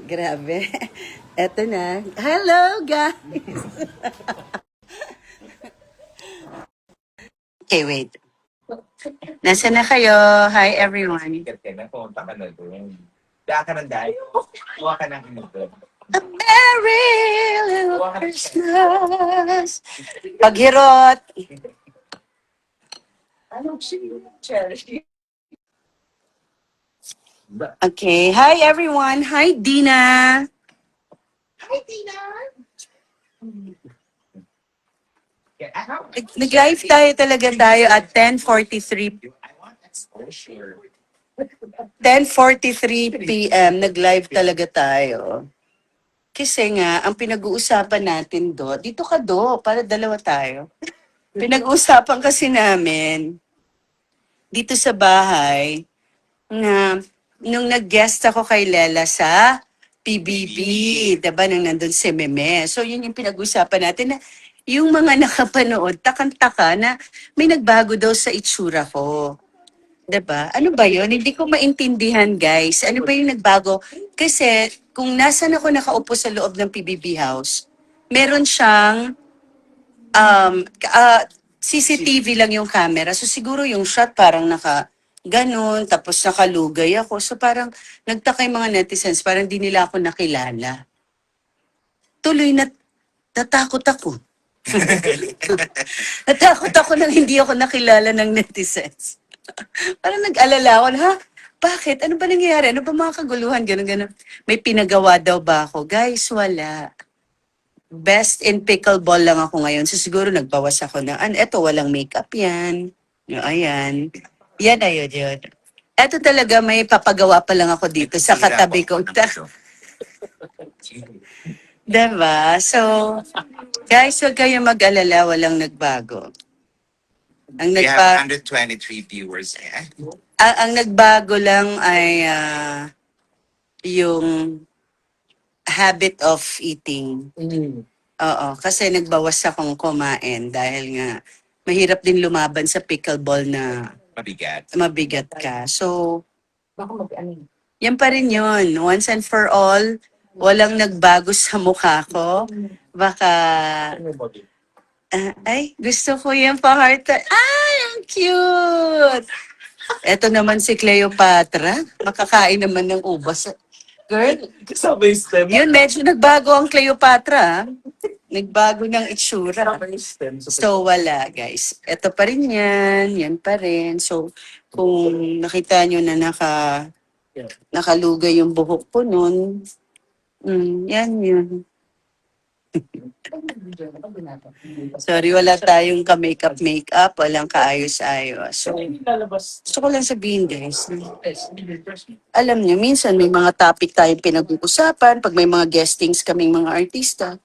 Grabe. Eto na. Hello, guys! Okay, wait. Nasaan na kayo? Hi, everyone. Pumunta ka na doon. Daan ka ng dahil. Kuha ka ng inuto. A Merry Little Christmas. Paghirot. Okay. Hi, everyone. Hi, Dina. Hi, Tina! Nag-live tayo at 10:43 I want exposure. 10:43 p.m. Nag-live talaga tayo. Kasi nga, ang pinag-uusapan natin dito ka para dalawa tayo. Pinag-uusapan kasi namin, dito sa bahay, na nung nag-guest ako kay Lela sa PBB, diba, nang nandun si Meme. So, yun yung pinag-uusapan natin na yung mga nakapanood, takang-taka na may nagbago daw sa itsura ko. 'Di ba? Ano ba 'yun? Hindi ko maintindihan, guys. Ano ba 'yung nagbago? Kasi kung nasaan ako nakaupo sa loob ng PBB house, meron siyang CCTV lang 'yung camera. So siguro 'yung shot parang ganun, tapos nakalugay ako. So parang nagtaka 'yung mga netizens, parang di nila ako nakilala. Tuloy na natakot ako. Natakot ako nang hindi ako nakilala ng netizens. Parang nag-alala ako, ha? Bakit? Ano ba nangyayari? Ano ba mga kaguluhan? Ganun, ganun. May pinagawa daw ba ako? Guys, wala. Best in pickleball lang ako ngayon. So siguro nagbawas ako na, eto, walang makeup yan. No, ayan. Yan, ayun, yun. Eto talaga, may papagawa pa lang ako dito sa katabi ko. Diba? So, guys, huwag kayong mag-alala, walang nagbago. Ang We have nagpa 123 viewers. Eh. ang nagbago lang ay yung habit of eating. Oo, kasi nagbawas akong kumain dahil nga mahirap din lumaban sa pickleball na Mabigat. mabigat ka. So, yan pa rin yun. Once and for all, walang nagbago sa mukha ko. Baka, ay, gusto ko yung pa-heart. Ay, ang cute! Eto naman si Cleopatra. Makakain naman ng ubas. Girl, Kasama yung stem. yun, medyo nagbago ang Cleopatra. Nagbago ng itsura. Kasama yung stem. So, wala, guys. Ito pa rin yan. Yan pa rin. So, kung nakita nyo na nakalugay yung buhok ko nun, yan yun. Sorry, wala tayong ka-makeup, walang kaayos-ayos. So, gusto ko lang sabihin, guys, alam nyo, minsan may mga topic tayong pinag-uusapan, pag may mga guestings kaming mga artista,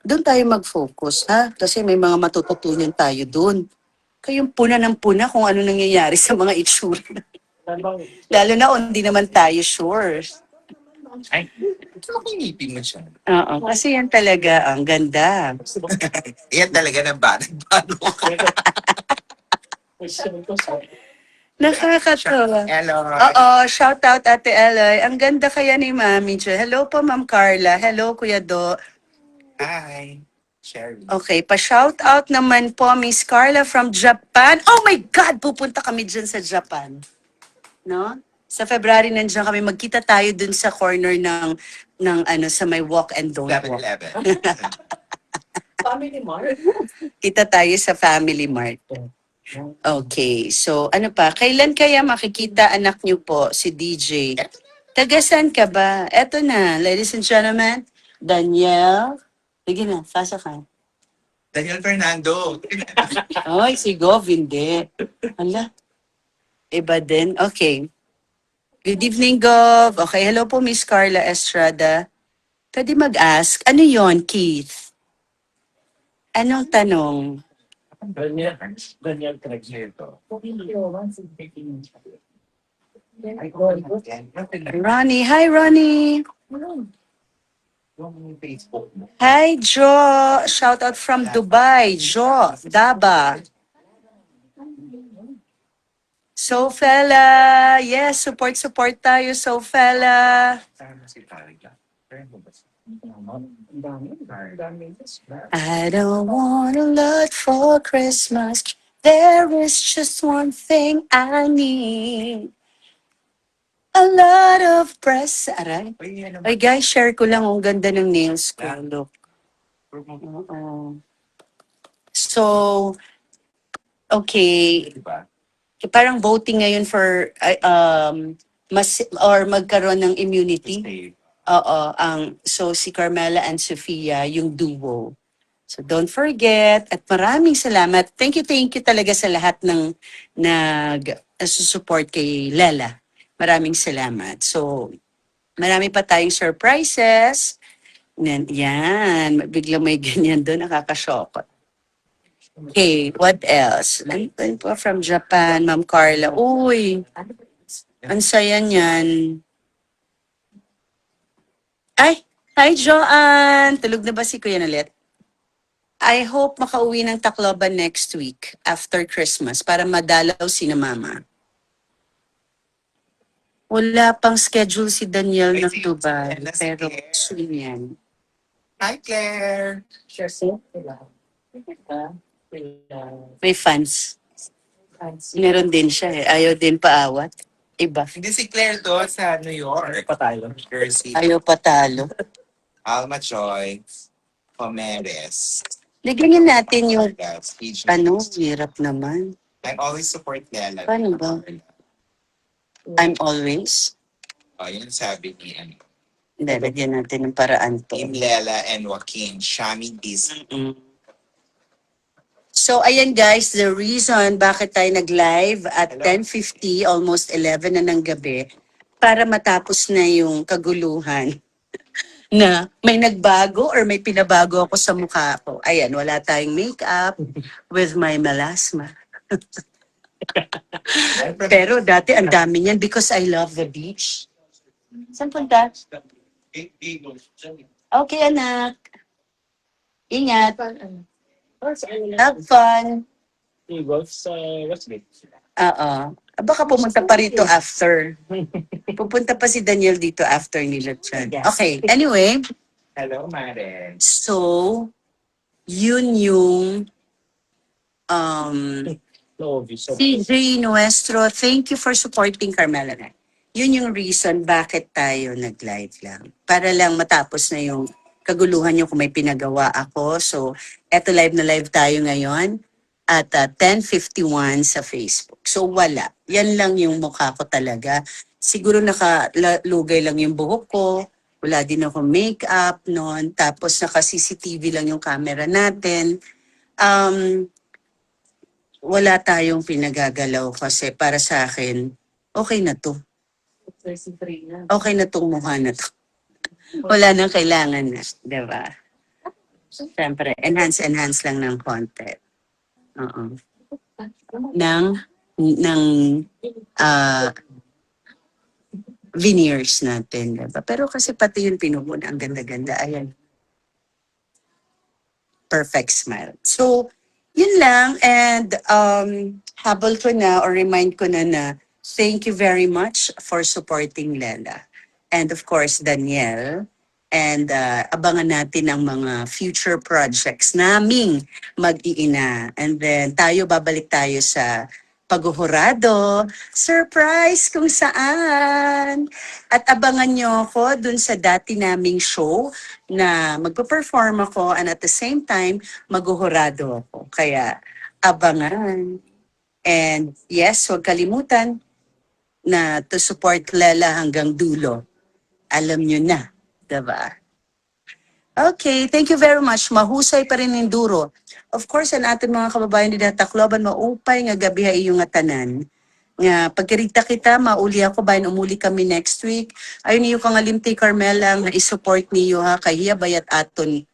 doon tayo mag-focus, ha? Kasi may mga matututunan tayo doon. Kayong puna ng puna kung ano nangyayari sa mga itsura. Lalo na kung hindi naman tayo sure. Ay, ito makingipin mo siya. Oo, kasi yan talaga, ang ganda. Yan talaga na ba? Nagbano ka. Nakakatawa. Hello. Oo, shout out Ate Eloy. Ang ganda kaya ni Mami Jo. Hello po, Ma'am Carla. Hello, Kuya Do. Hi. Sherry. Okay, pa-shout out naman po, Miss Carla from Japan. Oh my God, pupunta kami dyan sa Japan. No? Sa February nandiyan kami, magkita tayo dun sa corner ng sa may walk and don't walk. 7-Eleven. Family Mart. Kita tayo sa Family Mart. Okay, so ano pa? Kailan kaya makikita anak niyo po, si DJ? Tagasan ka ba? Eto na, ladies and gentlemen, Daniel. Sige na, fasa ka. Daniel Fernando. Ay, si Gov, hindi. Hala, iba din. Okay. Good evening, Gov. Okay, hello po, Miss Carla Estrada. Pwede mag-ask, ano yon, Keith? Anong tanong? Daniel Tragneto. Ronnie, hi Ronnie. Yung Facebook mo. Hi Jo, shout out from Dubai. Jo, Daba. Sofela, yes, support tayo, Sofela. Saan mo si Targa? Ang dami. Ang dami. I don't want a lot for Christmas. There is just one thing I need. A lot of press. Aray. Uy, ano Ay guys, share ko lang. Ang ganda ng nails ko. Look. Oo. So, okay. Diba? Parang voting ngayon for mas or magkaroon ng immunity. Stay. Oo, so si Carmela and Sofia yung duo. So don't forget at maraming salamat. Thank you talaga sa lahat ng support kay Lela. Maraming salamat. So marami pa tayong surprises. Yan, biglang may ganyan doon, nakakashock. Okay, what else? Ano pa from Japan, Ma'am Carla? Uy, ang saya niyan. Ay, hi Joanne! Tulog na ba si Kuya Nalet? I hope makauwi ng Tacloban next week after Christmas para madalaw si na Mama. Wala pang schedule si Daniel ng Dubai, pero soon yan. Hi, Claire! Share sale nila. May fans. Meron din siya eh. Ayaw din paawat. Iba. Hindi si Claire to sa New York. Pa tayo. Jersey. Ayaw patalo. Alma Joy. Pomeres. Lagyan natin yung Vargas, PG. hirap naman. I'm always support Lela. Paano ba? I'm always. Oh, yun sabi ni Hindi, lagyan natin ng paraan to. Team Lela and Joaquin. Shami Disney. Mm. So, ayan guys, the reason bakit tayo nag-live at Hello. 10:50, almost 11 na ng gabi, para matapos na yung kaguluhan na may nagbago or may pinabago ako sa mukha ko. Ayan, wala tayong makeup with my melasma. Pero dati ang dami niyan because I love the beach. Saan punta? Okay, anak. Ingat. Have fun. Golf sa Westgate. Oo. Baka pumunta pa rito after. Pupunta pa si Daniel dito after nila dyan. Yes. Okay, anyway. Hello, Maren. So, yun yung No, visa. CJ Nuestro, thank you for supporting Carmela. Yun yung reason bakit tayo nag-live lang. Para lang matapos na yung kaguluhan yung kung may pinagawa ako. So, eto live na live tayo ngayon at 10:51 sa Facebook. So, wala. Yan lang yung mukha ko talaga. Siguro nakalugay lang yung buhok ko. Wala din ako makeup noon. Tapos naka-CCTV lang yung camera natin. Wala tayong pinagagalaw kasi para sa akin, okay na to. Okay na tong mukha na to. Wala nang kailangan na, di ba? Siyempre, enhance lang ng konti. Oo. Ng veneers natin, di ba? Pero kasi pati yung pinupuna, ang ganda-ganda. Ayan. Perfect smile. So, yun lang. And habol ko na or remind ko na thank you very much for supporting Lela. And of course, Daniel. And abangan natin ang mga future projects naming mag-iina. And then babalik tayo sa paghuhurado. Surprise kung saan. At abangan nyo ako dun sa dati naming show na magpa-perform ako and at the same time, maghuhurado ako. Kaya abangan. And yes, huwag kalimutan na to support Lela hanggang dulo. Alam nyo na, diba? Okay, thank you very much. Mahusay pa rin yung duro. Of course, ang ating mga kababayan din na Tacloban, maupay nga gabi ay iyong atanan. Nga, pagkirita kita, mauli ako, bayan umuli kami next week. Ayun niyo kang alimti, Carmela, nga isupport niyo ha, kay hiya bayat aton.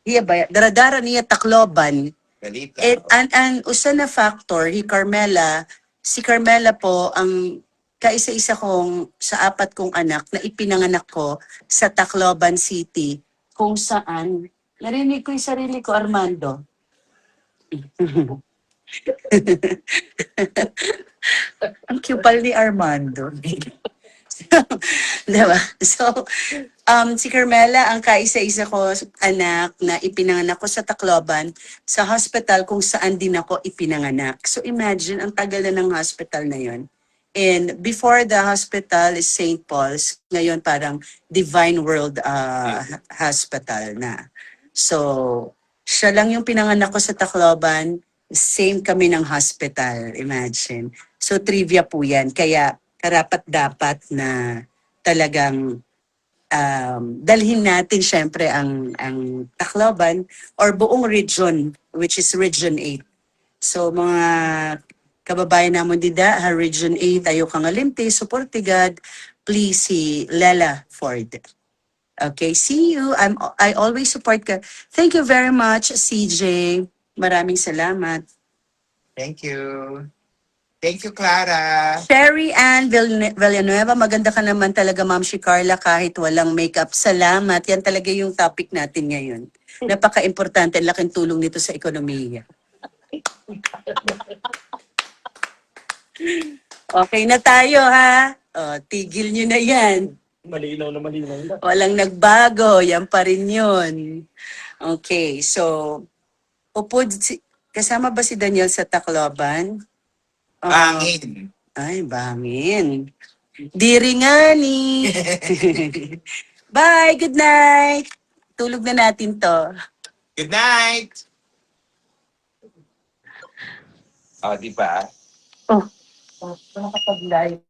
Hiya bayat, daradara niya Tacloban. Galita. And usa na factor, si Carmela po, ang kaisa-isa kong sa 4 kong anak na ipinanganak ko sa Tacloban City, kung saan, narinig ko yung sarili ko, Armando. Ang cupal ni Armando. Diba? So, si Carmela, ang kaisa-isa ko anak na ipinanganak ko sa Tacloban, sa hospital kung saan din ako ipinanganak. So imagine, ang tagal na ng hospital na yon. And before the hospital is St. Paul's, ngayon parang Divine World Hospital na. So, siya lang yung pinanganak ko sa Tacloban, same kami ng hospital, imagine. So trivia po yan. Kaya karapat-dapat na talagang dalhin natin syempre ang Tacloban or buong region, which is Region 8. So mga kababayan namon dida, ha, Region 8, Ayo Kangalimti, Suportigad, please si Lela Ford. Okay, see you. I always support ka. Thank you very much, CJ. Maraming salamat. Thank you. Thank you, Clara. Sherry Ann Villanueva, maganda ka naman talaga, Ma'am si Carla, kahit walang makeup. Salamat. Yan talaga yung topic natin ngayon. Napaka-importante, laking tulong nito sa ekonomiya. Okay na tayo, ha? O, tigil nyo na yan. Malinaw na. Walang nagbago. Yan pa rin yun. Okay, so, kasama ba si Daniel sa Tacloban? Bangin. Ay, bangin. Diri nga ni. Bye, good night. Tulog na natin to. Good night. Oh, di ba? Oh, nakapag-live.